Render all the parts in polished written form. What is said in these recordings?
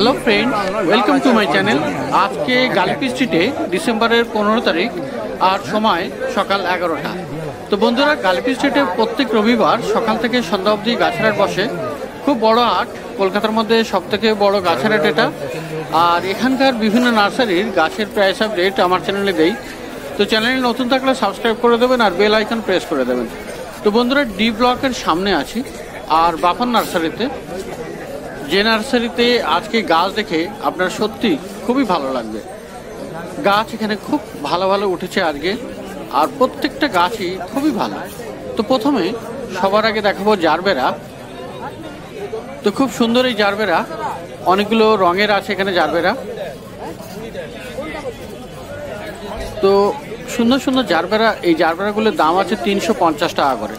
Hello friend, welcome to my channel. আজকে গালিপি স্ট্রিটে ডিসেম্বরের 15 তারিখ আর সময় সকাল 11টা। তো বন্ধুরা, গালিপি স্ট্রিটে প্রত্যেক রবিবার সকাল থেকে সন্ধ্যা অবধি গাছের হাট বসে। খুব বড় হাট, কলকাতার মধ্যে সবথেকে বড় গাছের হাট এটা। আর এখানকার বিভিন্ন নার্সারির গাছের প্রাইস আপডেট আমার চ্যানেলে দেই। তো চ্যানেলে নতুন থাকলে সাবস্ক্রাইব করে দেবেন আর বেল আইকন প্রেস করে দেবেন। তো বন্ধুরা, ডি ব্লকের সামনে আছি আর বাপন নার্সারিতে, যে নার্সারিতে আজকে গাছ দেখে আপনার সত্যি খুবই ভালো লাগবে। গাছ এখানে খুব ভালো ভালো উঠেছে আজকে, আর প্রত্যেকটা গাছই খুবই ভালো। তো প্রথমে সবার আগে দেখাবো জারবেরা। তো খুব সুন্দর এই জারবেরা, অনেকগুলো রঙের আছে এখানে জারবেরা। তো সুন্দর সুন্দর জারবেরা, এই জারবেরাগুলোর দাম আছে 350 টাকা করে।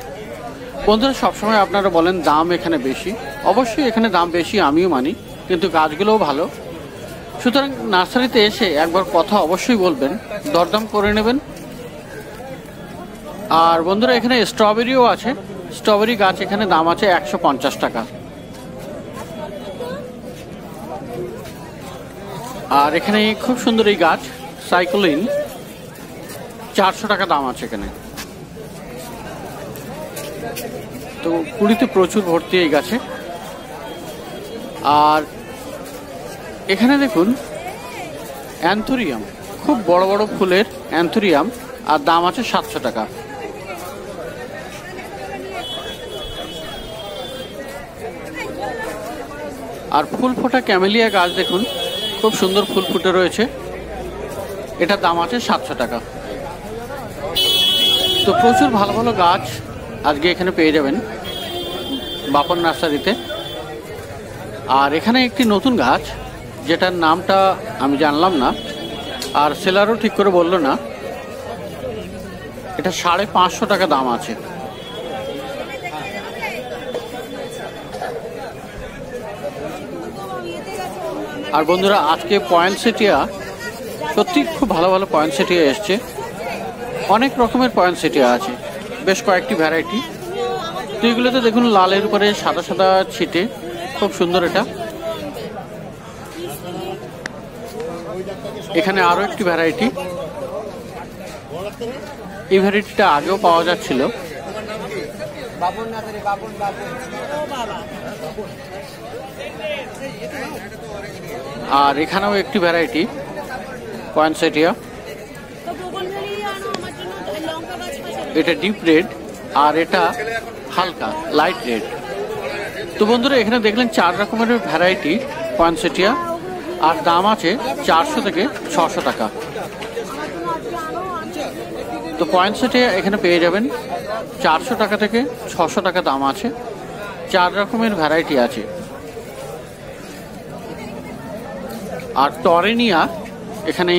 বন্ধুরা, সবসময় আপনারা বলেন দাম এখানে বেশি। অবশ্যই এখানে দাম বেশি, আমিও মানি, কিন্তু গাছগুলোও ভালো। সুতরাং নার্সারিতে এসে একবার কথা অবশ্যই বলবেন, দরদাম করে নেবেন। আর বন্ধুরা, এখানে স্ট্রবেরিও আছে। স্ট্রবেরি গাছ এখানে দাম আছে 150 টাকা। আর এখানে খুব সুন্দর এই গাছ সাইক্লিন, 400 টাকা দাম আছে এখানে। তো কুড়িতে প্রচুর ভর্তি এই গাছে। আর এখানে দেখুন অ্যান্থোরিয়াম, খুব বড় বড় ফুলের অ্যান্থোরিয়াম, আর দাম আছে 700 টাকা। আর ফুল ফোটা ক্যামেলিয়া গাছ দেখুন, খুব সুন্দর ফুল ফুটে রয়েছে, এটার দাম আছে 700 টাকা। তো প্রচুর ভালো ভালো গাছ আজকে এখানে পেয়ে যাবেন বাপন নার্সারিতে। আর এখানে একটি নতুন গাছ, যেটার নামটা আমি জানলাম না, আর সেলারও ঠিক করে বলল না। এটা 550 টাকা দাম আছে। আর বন্ধুরা, আজকে পয়েন্টসেটিয়া, সত্যি খুব ভালো ভালো পয়েন্টসেটিয়া এসছে। অনেক রকমের পয়েন্টসেটিয়া আছে, বেশ কয়েকটি ভ্যারাইটি। তো এগুলোতে দেখুন লালের উপরে সাদা সাদা ছিটে, খুব সুন্দর এটা। এখানে আরো একটি ভ্যারাইটি, এই ভ্যারাইটিটা আগেও পাওয়া যাচ্ছিল। আর এখানেও একটি ভ্যারাইটি পয়েন্টসেটিয়া, এটা ডিপ রেড আর এটা হালকা লাইট রেড। তো বন্ধুরা, এখানে দেখলেন 4 রকমের ভ্যারাইটি পয়েন্টসেটিয়া, আর দাম আছে 400 থেকে 600 টাকা। তো পয়েন্টসেটিয়া এখানে পেয়ে যাবেন 400 টাকা থেকে 600 টাকা দাম আছে। 4 রকমের ভ্যারাইটি আছে। আর টরেনিয়া এখানে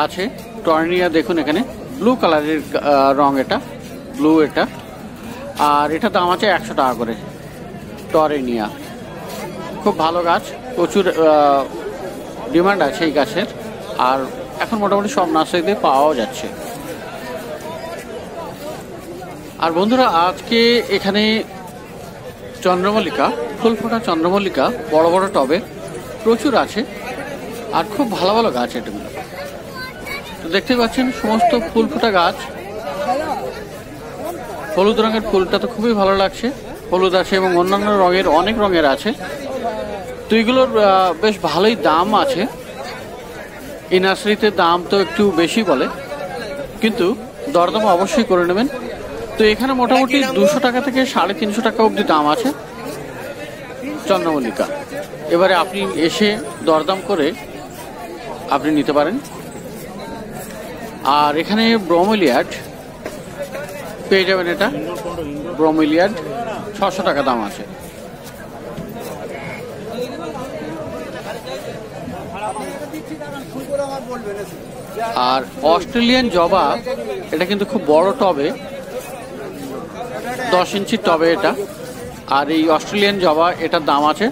আছে। টরেনিয়া দেখুন, এখানে ব্লু কালারের রং, এটা ব্লু এটা। আর এটা দাম আছে 100 টাকা করে। টরেনিয়া খুব ভালো গাছ, প্রচুর ডিমান্ড আছে এই গাছের। আর এখন মোটামুটি সব নার্সারিতে পাওয়াও যাচ্ছে। আর বন্ধুরা, আজকে এখানে চন্দ্রমল্লিকা, ফুল ফোটা চন্দ্রমল্লিকা বড় বড় টবে প্রচুর আছে, আর খুব ভালো ভালো গাছ এগুলো। তো দেখতে পাচ্ছেন সমস্ত ফুল ফোটা গাছ। হলুদ রঙের ফুলটা তো খুবই ভালো লাগছে, হলুদ আছে এবং অন্যান্য রঙের, অনেক রঙের আছে। তো এগুলোর বেশ ভালোই দাম আছে। এই নার্সারিতে দাম তো একটু বেশি বলে, কিন্তু দরদাম অবশ্যই করে নেবেন। তো এখানে মোটামুটি 200 টাকা থেকে 350 টাকা অবধি দাম আছে চন্দ্রমল্লিকা। এবারে আপনি এসে দরদাম করে আপনি নিতে পারেন। আর এখানে ব্রোমেলিয়াড পেয়ে যাবেন, এটা ব্রোমেলিয়াড 600 টাকা দাম আছে। আর অস্ট্রেলিয়ান জবা, এটা কিন্তু খুব বড় টবে, 10 ইঞ্চির টবে এটা। আর এই অস্ট্রেলিয়ান জবা, এটার দাম আছে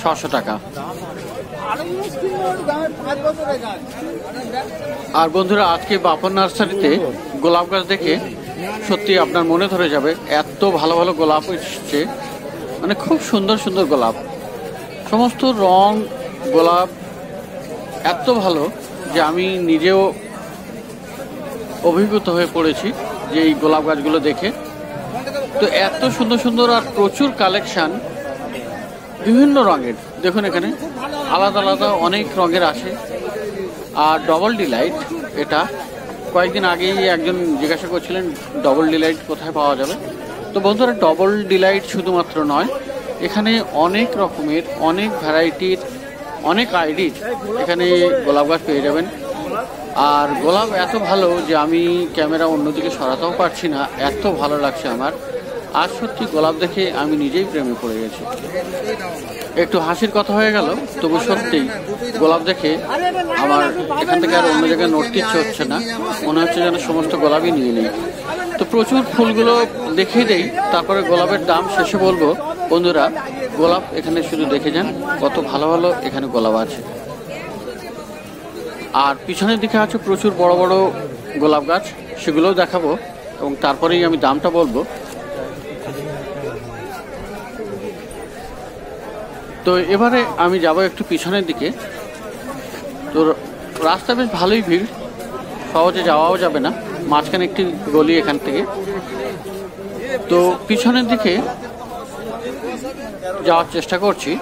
600 টাকা। আর বন্ধুরা, আজকে বাপন নার্সারিতে গোলাপ গাছ দেখে সত্যি আপনার মনে ধরে যাবে, এত ভালো ভালো গোলাপ এসছে, মানে খুব সুন্দর সুন্দর গোলাপ। সমস্ত রং গোলাপ এত ভালো যে আমি নিজেও অভিভূত হয়ে পড়েছি যে এই গোলাপ গাছগুলো দেখে। তো এত সুন্দর সুন্দর আর প্রচুর কালেকশান বিভিন্ন রঙের, দেখুন এখানে আলাদা আলাদা অনেক রঙের আছে। আর ডবল ডিলাইট, এটা কয়েকদিন আগেই একজন জিজ্ঞাসা করছিলেন ডবল ডিলাইট কোথায় পাওয়া যাবে। তো বন্ধুরা, ডবল ডিলাইট শুধুমাত্র নয়, এখানে অনেক রকমের, অনেক ভ্যারাইটির, অনেক আইডির এখানে গোলাপ গাছ পেয়ে যাবেন। আর গোলাপ এত ভালো যে আমি ক্যামেরা অন্যদিকে সরাতেও পারছি না, এত ভালো লাগছে আমার। আর সত্যি গোলাপ দেখে আমি নিজেই প্রেমে পড়ে গেছি। একটু হাসির কথা হয়ে গেল, তবু সত্যি গোলাপ দেখে আমার এখান থেকে আর অন্য জায়গায় নড়তে ইচ্ছে হচ্ছে না, মনে হচ্ছে যেন সমস্ত গোলাপই নিয়ে নেই। তো প্রচুর ফুলগুলো দেখিয়ে দেই, তারপরে গোলাপের দাম শেষে বলবো। বন্ধুরা, গোলাপ এখানে শুধু দেখে যান, কত ভালো ভালো এখানে গোলাপ আছে। আর পিছনের দিকে আছে প্রচুর বড় বড় গোলাপ গাছ, সেগুলোও দেখাবো এবং তারপরেই আমি দামটা বলবো। তো এবারে আমি যাব একটু পিছনের দিকে। তো রাস্তা বেশ ভালোই ভিড়, সহজে যাওয়াও যাবে না, মাঝখানে একটি গলি এখান থেকে। তো পিছনের দিকে যাওয়ার চেষ্টা করছি।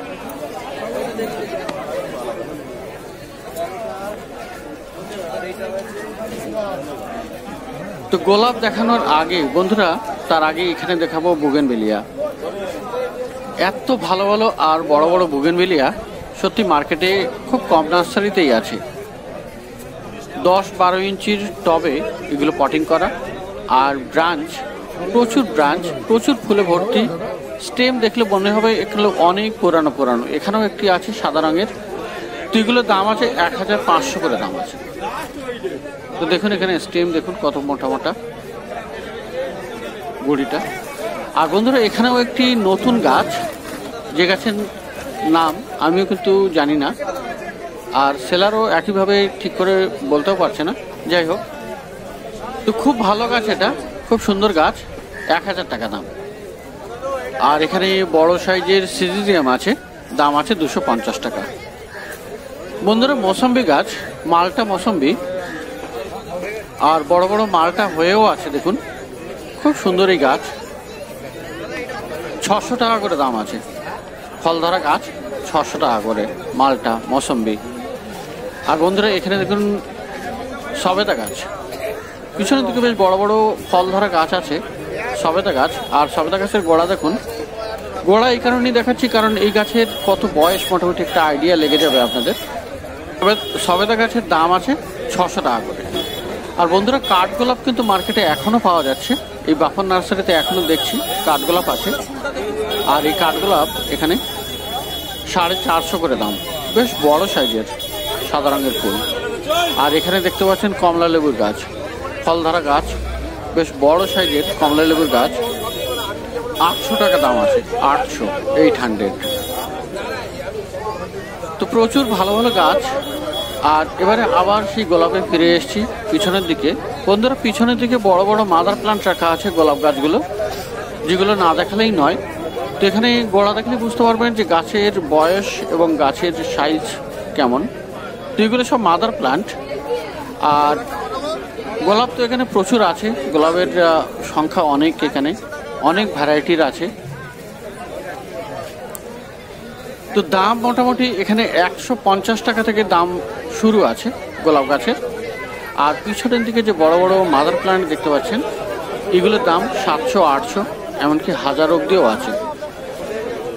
তো গোলাপ দেখানোর আগে বন্ধুরা, তার আগে এখানে দেখাবো বুগেনভেলিয়া। এত ভালো ভালো আর বড় বড় বুগেনভেলিয়া সত্যি মার্কেটে খুব কম নার্সারিতেই আছে। 10-12 ইঞ্চির টবে এগুলো পটিং করা, আর ব্রাঞ্চ, প্রচুর ব্রাঞ্চ, প্রচুর ফুলে ভর্তি। স্টেম দেখলে মনে হবে এগুলো অনেক পুরানো পুরানো। এখানেও একটি আছে সাদা রঙের, তো এগুলোর দাম আছে 1500 করে দাম আছে। তো দেখুন এখানে স্টেম দেখুন কত মোটা মোটা গুড়িটা। আর বন্ধুরা, এখানেও একটি নতুন গাছ, যে গাছের নাম আমিও কিন্তু জানি না, আর সেলারও একইভাবে ঠিক করে বলতেও পারছে না। যাই হোক, তো খুব ভালো গাছ, এটা খুব সুন্দর গাছ, 1000 টাকা দাম। আর এখানে বড় সাইজের সিজিজিয়াম আছে, দাম আছে 250 টাকা। বন্ধুরা, মৌসম্বি গাছ, মালটা মৌসম্বি, আর বড় বড় মালটা হয়েও আছে দেখুন, খুব সুন্দর এই গাছ। 600 টাকা করে দাম আছে। ফল ধরা গাছ 600 টাকা করে, মালটা মৌসম্বি। আর বন্ধুরা, এখানে দেখুন সবেদা গাছ, পিছনের দিকে বেশ বড় বড় ফল ধরা গাছ আছে, সবেদা গাছ। আর সবেদা গাছের গোড়া দেখুন, গোড়া এই কারণেই দেখাচ্ছি কারণ এই গাছের কত বয়স মোটামুটি একটা আইডিয়া লেগে যাবে আপনাদের। তবে সবেদা গাছের দাম আছে 600 টাকা করে। আর বন্ধুরা, কাঠগোলাপ কিন্তু মার্কেটে এখনও পাওয়া যাচ্ছে, এই বাফন নার্সারিতে এখনও দেখছি কাঠগোলাপ আছে। আর এই কাঠগোলাপ এখানে 450 করে দাম, বেশ বড় সাইজের সাদা রঙের ফুল। আর এখানে দেখতে পাচ্ছেন কমলা লেবুর গাছ, ফল ধরা গাছ, বেশ বড় সাইজের কমলা লেবুর গাছ, 800 টাকা দাম আছে, 800। তো প্রচুর ভালো ভালো গাছ। আর এবারে আবার সেই গোলাপে ফিরে এসেছি পিছনের দিকে। বন্ধুরা, পিছনের দিকে বড় বড় মাদার প্লান্ট রাখা আছে গোলাপ গাছগুলো, যেগুলো না দেখালেই নয়। তো এখানে গোড়া দেখলে বুঝতে পারবেন যে গাছের বয়স এবং গাছের সাইজ কেমন। তো এগুলো সব মাদার প্লান্ট। আর গোলাপ তো এখানে প্রচুর আছে, গোলাপের সংখ্যা অনেক, এখানে অনেক ভ্যারাইটির আছে। তো দাম মোটামুটি এখানে 150 টাকা থেকে দাম শুরু আছে গোলাপ গাছের। আর পিছনের দিকে যে বড় বড় মাদার প্লান্ট দেখতে পাচ্ছেন, এগুলোর দাম 700-800, এমনকি 1000 অবধিও আছে।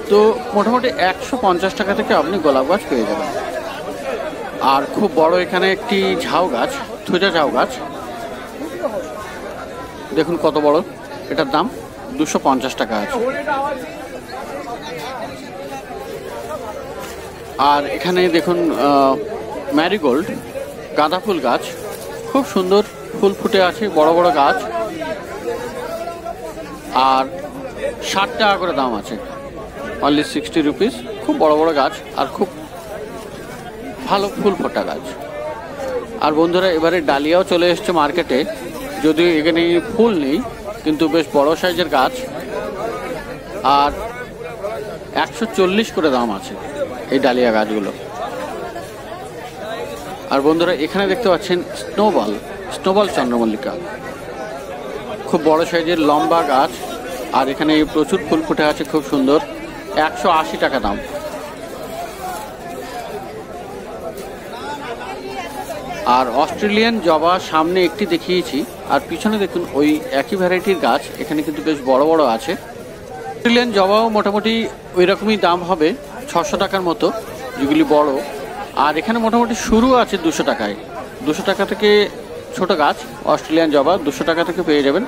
তো মোটামুটি 150 টাকা থেকে আপনি গোলাপ গাছ পেয়ে যাবেন। আর খুব বড় এখানে একটি ঝাউ গাছ, থুজা ঝাউ গাছ, দেখুন কত বড়, এটার দাম 250 টাকা আছে। আর এখানে দেখুন ম্যারিগোল্ড, গাঁদা ফুল গাছ, খুব সুন্দর ফুল ফুটে আছে, বড় বড় গাছ। আর 60 টাকা করে দাম আছে, অনলি 60 রুপিস। খুব বড় বড় গাছ আর খুব ভালো ফুল ফোটা গাছ। আর বন্ধুরা, এবারে ডালিয়াও চলে এসছে মার্কেটে, যদিও এখানে ফুল নেই, কিন্তু বেশ বড় সাইজের গাছ। আর 140 করে দাম আছে এই ডালিয়া গাছগুলো। আর বন্ধুরা এখানে দেখতে পাচ্ছেন স্নোবল চন্দ্রমল্লিকা, খুব বড় সাইজের লম্বা গাছ। আর এখানে প্রচুর ফুল ফুটে আছে, খুব সুন্দর। 180 টাকা দাম। আর অস্ট্রেলিয়ান জবা সামনে একটি দেখিয়েছি, আর পিছনে দেখুন ওই একই ভ্যারাইটির গাছ এখানে কিন্তু বেশ বড় বড় আছে। অস্ট্রেলিয়ান জবাও মোটামুটি ওই রকমই দাম হবে, 600 টাকার মতো যেগুলি বড়। আর এখানে মোটামুটি শুরু আছে 200 টাকায়। 200 টাকা থেকে ছোট গাছ অস্ট্রেলিয়ান জবা 200 টাকা থেকে পেয়ে যাবেন,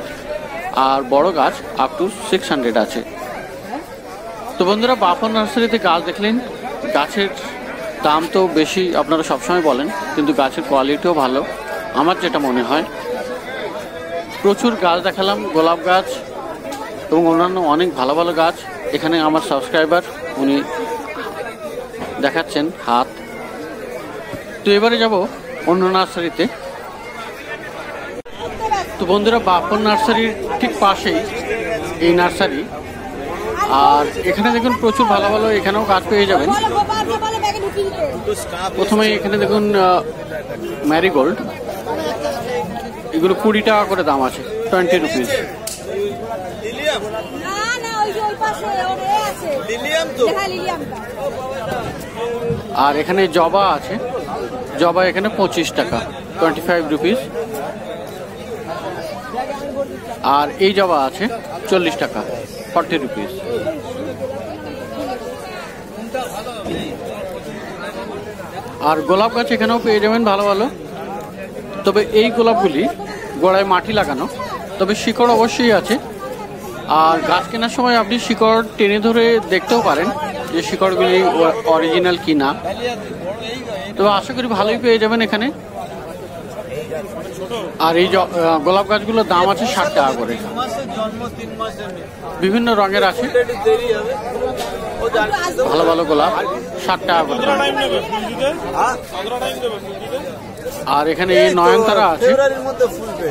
আর বড় গাছ আপ টু 600 আছে। তো বন্ধুরা বাপন নার্সারিতে গাছ দেখলেন, গাছের দাম তো বেশি আপনারা সবসময় বলেন, কিন্তু গাছের কোয়ালিটিও ভালো আমার যেটা মনে হয়। প্রচুর গাছ দেখালাম, গোলাপ গাছ এবং অন্যান্য অনেক ভালো ভালো গাছ। এখানে আমার সাবস্ক্রাইবার উনি দেখাচ্ছেন হাত। তো এবারে যাব অন্য নার্সারিতে। তো বন্ধুরা বাপন নার্সারির ঠিক পাশেই এই নার্সারি, আর এখানে দেখুন প্রচুর ভালো ভালো এখানেও গাছ পেয়ে যাবেন। প্রথমে এখানে দেখুন ম্যারিগোল্ড, এগুলো 20 টাকা করে দাম আছে, 20 রুপিস। আর এখানে জবা আছে, জবা এখানে 25 টাকা, 25 রুপিস। আর এই জবা আছে 40 টাকা, 40 রুপিস। আর গোলাপ গাছ এখানেও পেয়ে যাবেন ভালো ভালো, তবে এই গোলাপগুলি গোড়ায় মাটি লাগানো, তবে শিকড় অবশ্যই আছে। আর গাছ কেনার সময় আপনি শিকড় টেনে ধরে দেখতেও পারেন যে শিকড়গুলি অরিজিনাল কি না, তবে আশা করি ভালোই পেয়ে যাবেন এখানে। আর এই গোলাপ গাছগুলোর দাম আছে 60 টাকা করে, বিভিন্ন রঙের আছে, ভালো ভালো গোলাপ 60 টাকা করে। আর এখানে এই নয়নতারা আছে,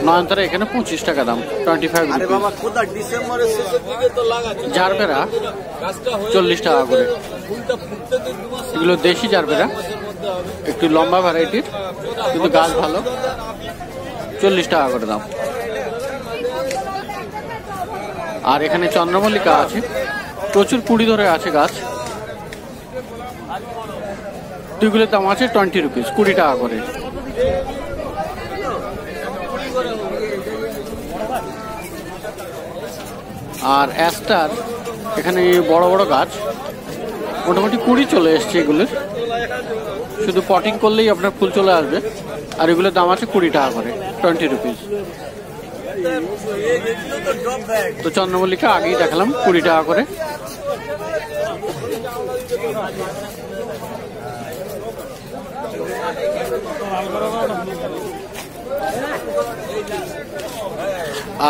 নয়নতারা এখানে 25 টাকা দাম, 25 রুপিস। জারবেরা 40 টাকা করে, এগুলো দেশি জারবেরা, একটু লম্বা ভ্যারাইটির, কিন্তু গাছ ভালো, 40 টাকা করে দাম। আর এখানে চন্দ্রমল্লিকা আছে, প্রচুর কুড়ি ধরে আছে গাছ, দুইগুলোর দাম আছে 20 রুপিস, 20 টাকা করে। আর অ্যাস্টার এখানে বড় বড় গাছ, মোটামুটি 20 চলে এসছে এগুলোর, শুধু পটিং করলেই আপনার ফুল চলে আসবে। আর এগুলোর দাম আছে 20 টাকা করে, 20 রুপিস। তো চন্দ্রমল্লিকা আগেই দেখালাম 20 টাকা করে।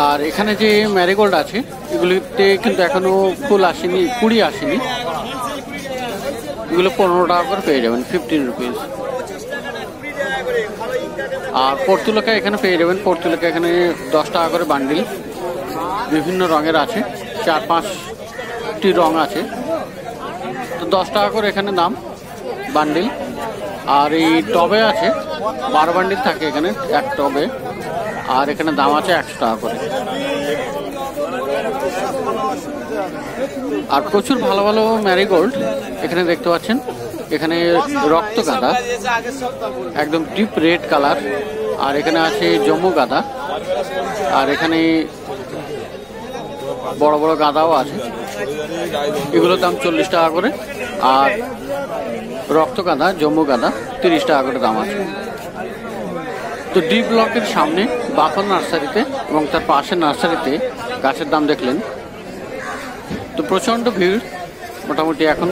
আর এখানে যে ম্যারিগোল্ড আছে এগুলিতে কিন্তু এখনো ফুল আসেনি, কুড়ি আসেনি, এগুলো 15 টাকা করে পেয়ে যাবেন, 15 রুপিস। আর পর্তুলাকা এখানে পেয়ে যাবেন, পর্তুলাকা এখানে 10 টাকা করে বান্ডিল, বিভিন্ন রঙের আছে, 4-5টি রং আছে, তো 10 টাকা করে এখানে দাম বান্ডিল। আর এই টবে আছে 12 বান্ডিল থাকে এখানে এক টবে, আর এখানে দাম আছে 100 টাকা করে। আর প্রচুর ভালো ভালো ম্যারিগোল্ড এখানে দেখতে পাচ্ছেন, এখানে রক্ত গাঁদা একদম ডিপ রেড কালার, আর এখানে আছে জম্মু গাঁদা, আর এখানে বড় বড় গাঁদাও আছে, এগুলোর দাম 40 টাকা করে। আর রক্ত গাঁদা, জম্মু গাঁদা 30 টাকা করে দাম আছে। তো ডি ব্লকের সামনে বাপন নার্সারিতে এবং তার পাশের নার্সারিতে গাছের দাম দেখলেন। তো প্রচণ্ড ভিড় মোটামুটি এখন